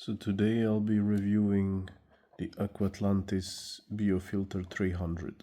So today I'll be reviewing the Aquatlantis Biofilter 300.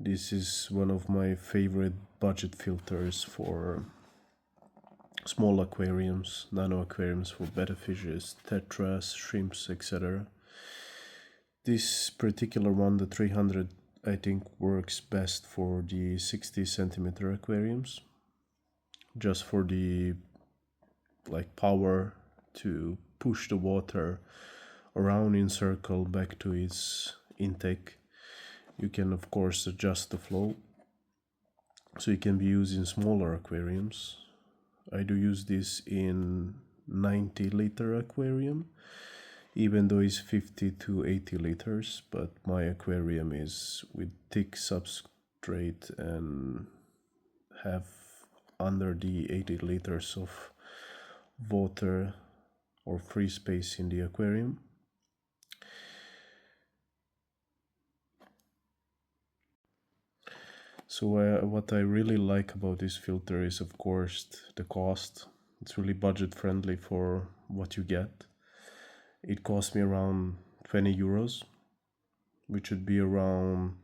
This is one of my favorite budget filters for small aquariums, nano aquariums for betta fishes, tetras, shrimps, etc. This particular one, the 300, I think works best for the 60 centimeter aquariums, just for the power to push the water around in circle back to its intake. You can of course adjust the flow, so it can be used in smaller aquariums. I do use this in 90-liter aquarium, even though it's 50 to 80 liters, but my aquarium is with thick substrate and have under the 80 liters of water or free space in the aquarium. So what I really like about this filter is of course the cost. It's really budget friendly for what you get. It cost me around 20 euros, which would be around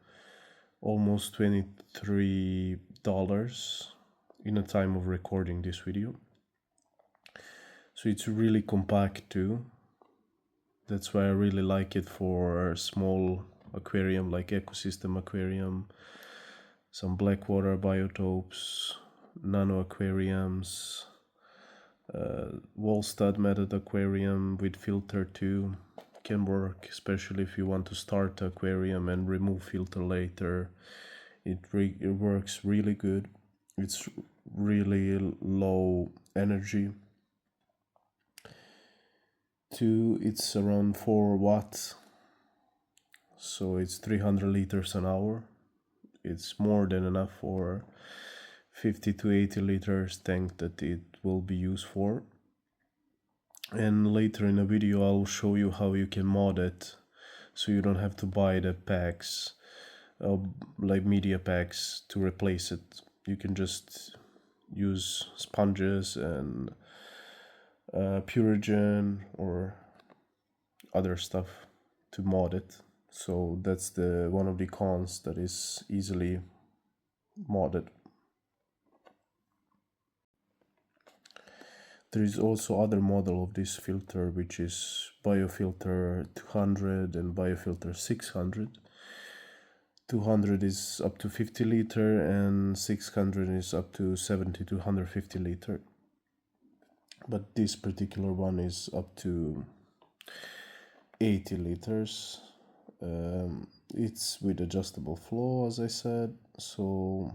almost $23 in a time of recording this video. So it's really compact too. That's why I really like it for a small aquarium like ecosystem aquarium, some blackwater biotopes, nano aquariums, wall stud method aquarium with filter too can work, especially if you want to start the aquarium and remove filter later. It works really good. It's really low energy. It's around 4 watts, so it's 300 liters an hour. It's more than enough for 50 to 80 liters tank that it will be used for. And later in the video I'll show you how you can mod it, so you don't have to buy the packs, like media packs, to replace it. You can just use sponges and Purigen or other stuff to mod it. So that's one of the cons, that is easily modded. There is also other model of this filter, which is Biofilter 200 and Biofilter 600. 200 is up to 50 liter and 600 is up to 70 to 150 liter. But this particular one is up to 80 liters. It's with adjustable flow, as I said, so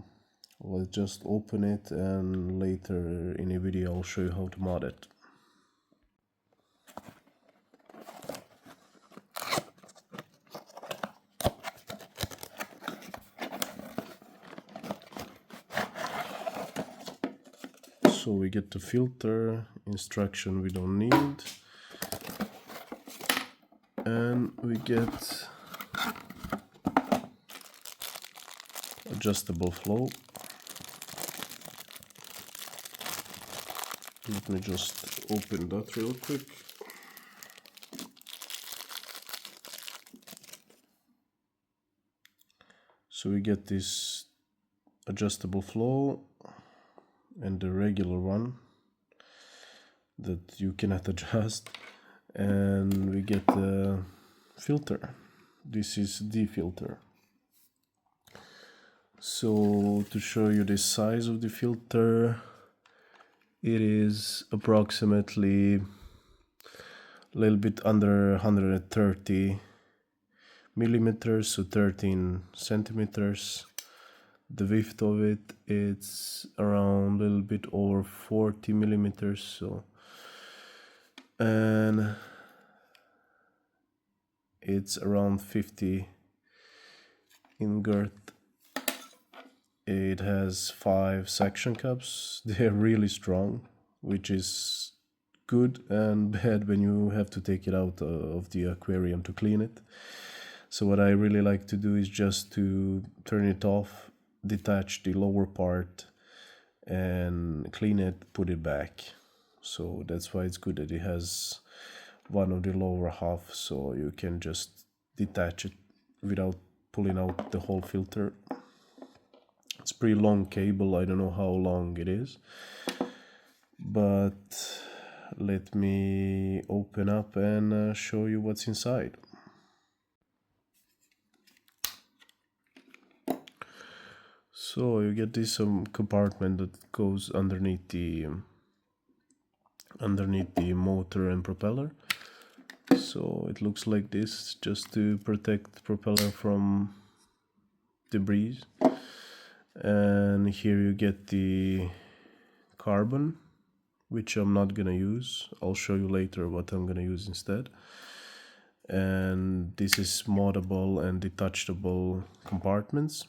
let's just open it and later in a video I'll show you how to mod it. So we get the filter instruction we don't need, and we get adjustable flow. Let me just open that real quick. So we get this adjustable flow and the regular one that you cannot adjust, and we get the filter. This is the filter. So to show you the size of the filter, it is approximately a little bit under 130 millimeters, so 13 centimeters. The width of it, it's around a little bit over 40 millimeters, so, and it's around 50 in girth. It has 5 suction cups. They're really strong, which is good and bad when you have to take it out of the aquarium to clean it. So what I really like to do is just to turn it off, detach the lower part and clean it, put it back. so that's why it's good that it has one of the lower half, so you can just detach it without pulling out the whole filter. It's pretty long cable, I don't know how long it is, but let me open up and show you what's inside. So you get this compartment that goes underneath the motor and propeller. So it looks like this, just to protect the propeller from debris. And here you get the carbon, which I'm not gonna use. I'll show you later what I'm gonna use instead. And this is moddable and detachable compartments.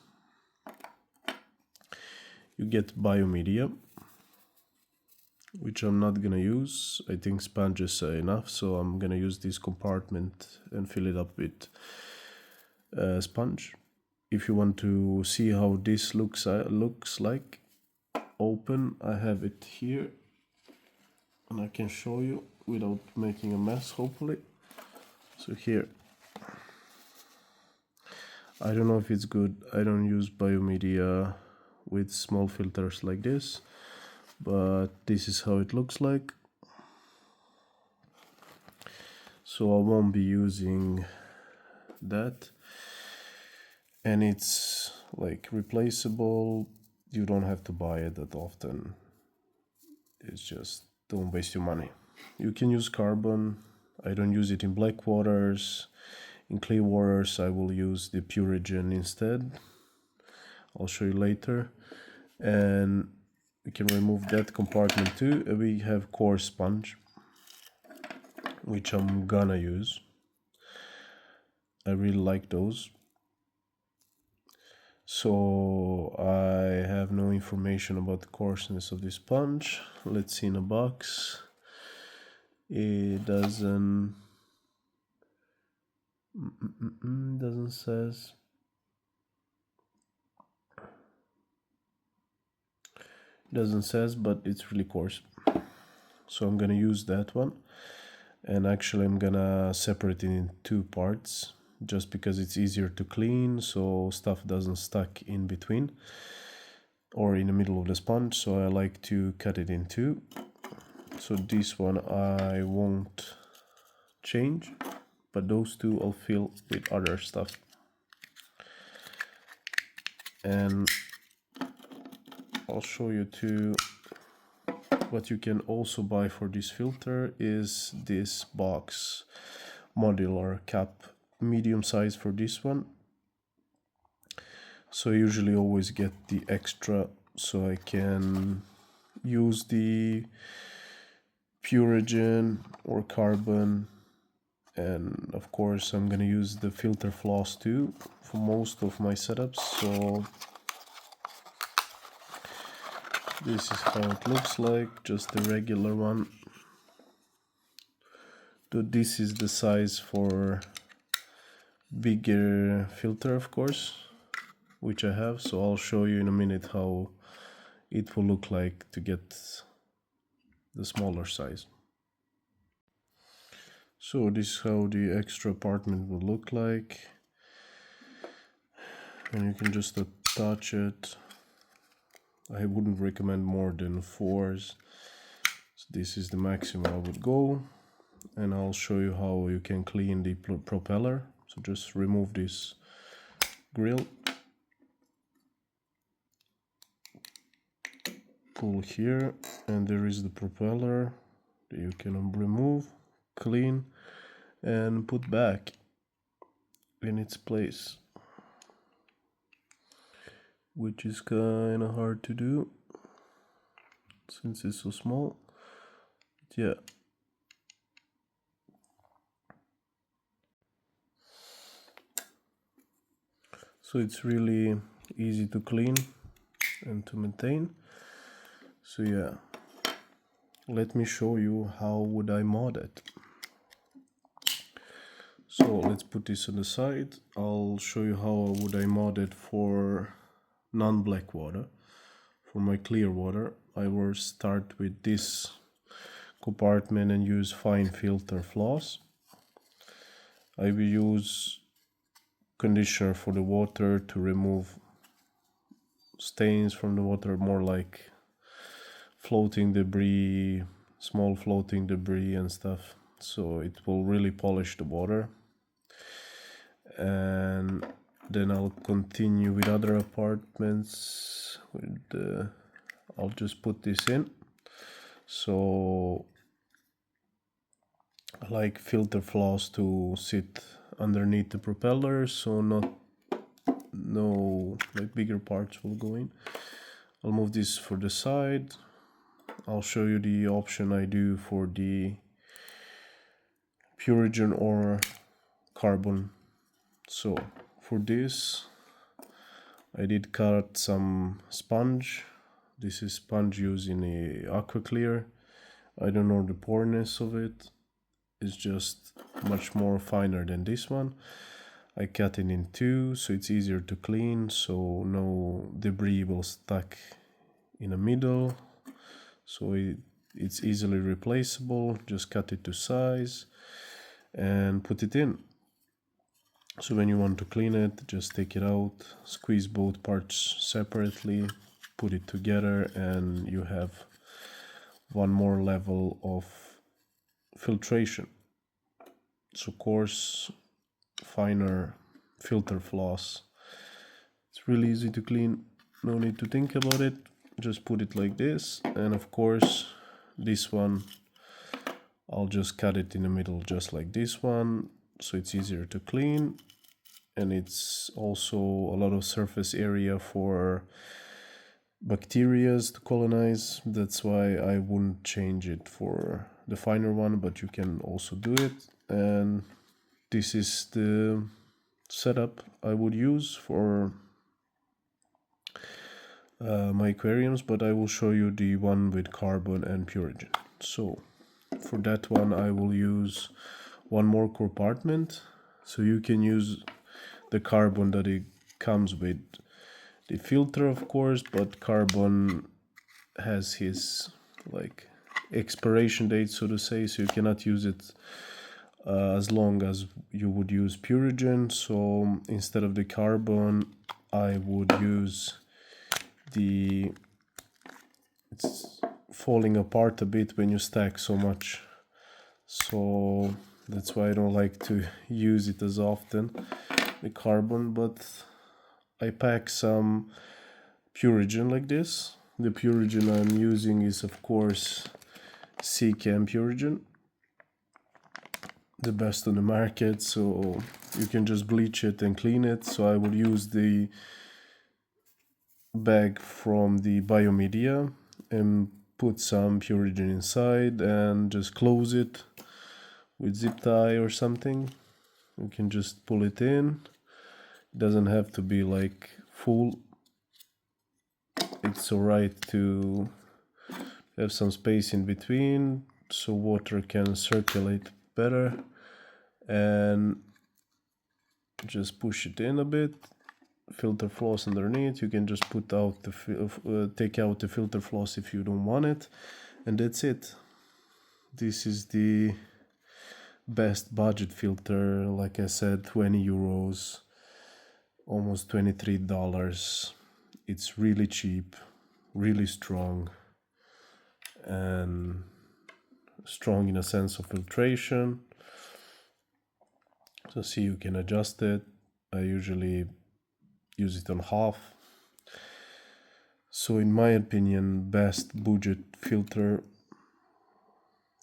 You get biomedia, which I'm not gonna use. I think sponges are enough, so I'm gonna use this compartment and fill it up with sponge. If you want to see how this looks like open, I have it here and I can show you without making a mess, hopefully. So here, I don't know if it's good. I don't use biomedia with small filters like this, but this is how it looks like. So I won't be using that, and it's like replaceable. You don't have to buy it that often. It's just, don't waste your money. You can use carbon. I don't use it in black waters. In clear waters I will use the Purigen instead. I'll show you later. And we can remove that compartment too. We have coarse sponge, which I'm gonna use. I really like those. So I have no information about the coarseness of this sponge. Let's see in a box. It doesn't says. Doesn't says, but it's really coarse. So I'm gonna use that one, and actually I'm gonna separate it in two parts, just because it's easier to clean, so stuff doesn't stuck in between or in the middle of the sponge. So I like to cut it in two. So this one I won't change, but those two I'll fill with other stuff. And I'll show you too. What you can also buy for this filter is this box modular cap, medium size for this one. So I usually always get the extra, so I can use the Purigen or carbon, and of course I'm gonna use the filter floss too for most of my setups. So this is how it looks like, just the regular one. This is the size for bigger filter, of course, which I have. So I'll show you in a minute how it will look like to get the smaller size. So this is how the extra apartment will look like, and you can just attach it. I wouldn't recommend more than 4s. So this is the maximum I would go, and I'll show you how you can clean the propeller. So just remove this grill, pull here, and there is the propeller that you can remove, clean, and put back in its place, which is kind of hard to do since it's so small. But yeah. So it's really easy to clean and to maintain. So yeah, let me show you how would I mod it. So let's put this on the side. I'll show you how would I mod it for non-black water. For my clear water, I will start with this compartment and use fine filter floss. I will use conditioner for the water to remove stains from the water, more like floating debris, small floating debris and stuff. So it will really polish the water. And then I'll continue with other apartments with I'll just put this in. So I like filter floss to sit underneath the propeller, so no like bigger parts will go in. I'll move this for the side. I'll show you the option I do for the Purigen or carbon. So for this I did cut some sponge. This is sponge used in a aqua clear. I don't know the poreness of it. It's just much more finer than this one. I cut it in two so it's easier to clean, so no debris will stuck in the middle. So it's easily replaceable. Just cut it to size and put it in. So when you want to clean it, just take it out, squeeze both parts separately, put it together, and you have one more level of filtration. So coarse, finer filter floss. It's really easy to clean, no need to think about it. Just put it like this, and of course this one I'll just cut it in the middle just like this one, so it's easier to clean, and it's also a lot of surface area for bacteria to colonize. That's why I wouldn't change it for the finer one, but you can also do it. And this is the setup I would use for my aquariums, but I will show you the one with carbon and Purigen. So for that one I will use one more compartment. So you can use the carbon that it comes with the filter, of course, but carbon has his like expiration date, so to say, so you cannot use it as long as you would use Purigen. So instead of the carbon I would use it's falling apart a bit when you stack so much, so that's why I don't like to use it as often, the carbon. But I pack some Purigen like this. The Purigen I'm using is of course Seachem Purigen, the best on the market, so you can just bleach it and clean it. So I will use the bag from the biomedia and put some Purigen inside and just close it with zip tie or something. You can just pull it in. It doesn't have to be like full. It's alright to have some space in between so water can circulate better, and just push it in a bit. Filter floss underneath. You can just put out the take out the filter floss if you don't want it, and that's it. This is the best budget filter. Like I said, 20 euros, almost $23. It's really cheap, really strong, and strong in a sense of filtration. So see, you can adjust it. I usually use it on half. So in my opinion, best budget filter.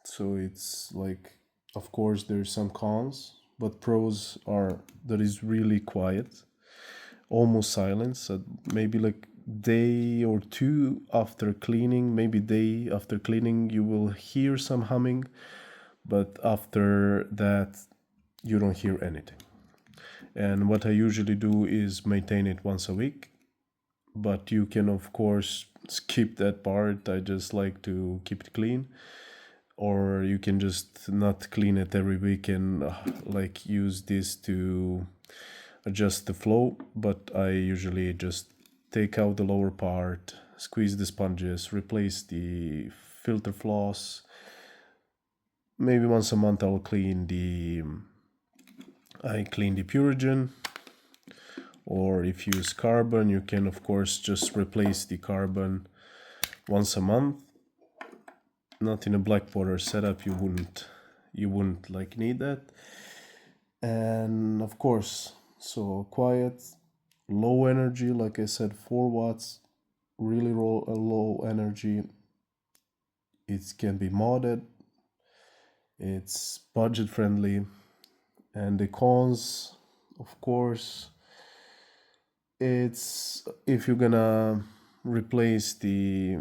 So it's like, of course there's some cons, but pros are that is really quiet, almost silent. So maybe like day or two after cleaning, maybe day after cleaning, you will hear some humming, but after that you don't hear anything. And what I usually do is maintain it once a week, but you can of course skip that part. I just like to keep it clean, or you can just not clean it every week and like use this to adjust the flow. But I usually just take out the lower part, squeeze the sponges, replace the filter floss, maybe once a month I clean the Purigen. Or if you use carbon, you can of course just replace the carbon once a month. Not in a Blackwater setup, you wouldn't like need that. And of course, so quiet, low energy, like I said, 4 watts, really low energy. It can be modded, it's budget friendly. And the cons, of course, it's if you're gonna replace the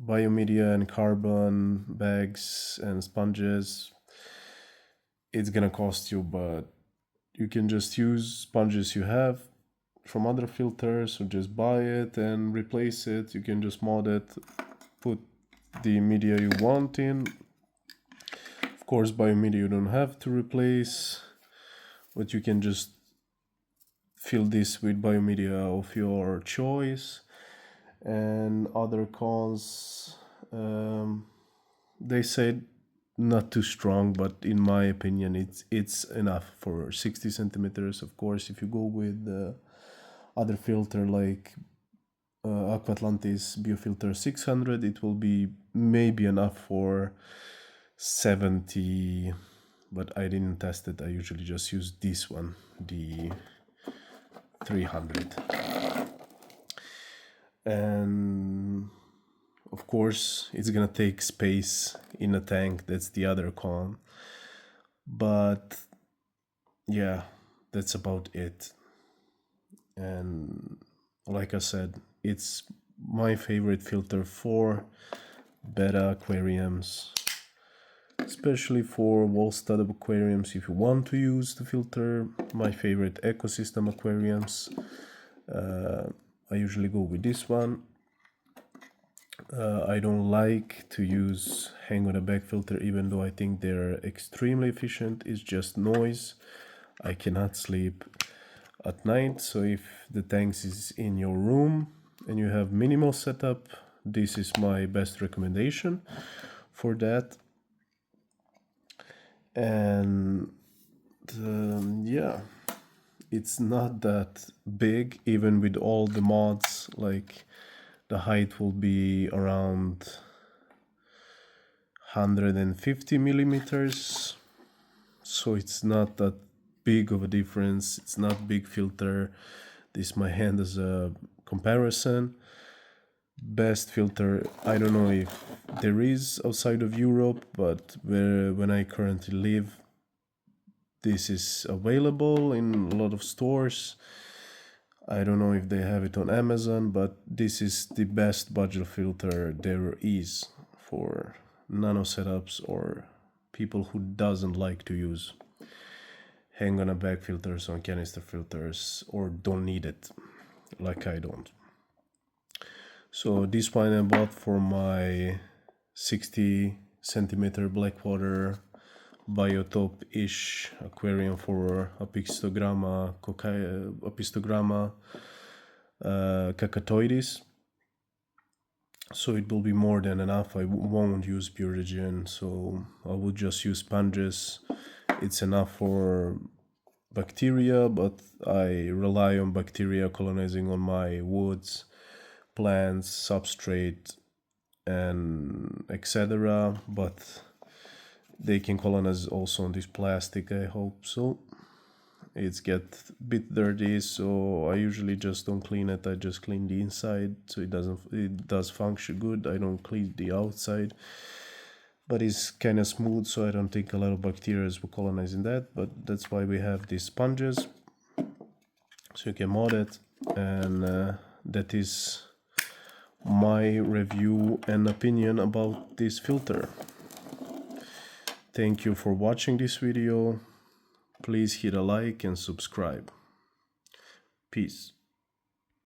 biomedia and carbon bags and sponges, it's gonna cost you, but you can just use sponges you have from other filters, or just buy it and replace it. You can just mod it, put the media you want in. Of course, biomedia you don't have to replace, but you can just fill this with biomedia of your choice. And other cons, they said not too strong, but in my opinion it's enough for 60 centimeters. Of course, if you go with other filter like Aquatlantis Biofilter 600, it will be maybe enough for 70, but I didn't test it. I usually just use this one, the 300. And of course it's gonna take space in a tank. That's the other con, but yeah, that's about it. And like I said, it's my favorite filter for betta aquariums, especially for wall stud aquariums. If you want to use the filter, my favorite ecosystem aquariums, I usually go with this one. I don't like to use hang on a back filter, even though I think they're extremely efficient. It's just noise. I cannot sleep at night. So if the tanks is in your room and you have minimal setup, this is my best recommendation for that. And yeah, it's not that big, even with all the mods. Like the height will be around 150 millimeters, so it's not that big of a difference. It's not big filter. This is my hand as a comparison. Best filter, I don't know if there is outside of Europe, but when I currently live, this is available in a lot of stores. I don't know if they have it on Amazon, but this is the best budget filter there is for nano setups or people who doesn't like to use hang on a bag filters on canister filters, or don't need it like I don't. So this one I bought for my 60 centimeter Blackwater biotope-ish aquarium for Apistogramma cacatoides. So it will be more than enough. I won't use Purigen, so I would just use sponges. It's enough for bacteria, but I rely on bacteria colonizing on my woods, plants, substrate, and etc. But they can colonize also on this plastic, I hope so. It's get a bit dirty, so I usually just don't clean it. I just clean the inside, so it does function good. I don't clean the outside, but it's kind of smooth, so I don't think a lot of bacteria will colonize in that. But that's why we have these sponges, so you can mod it. And that is my review and opinion about this filter. Thank you for watching this video. Please hit a like and subscribe. Peace.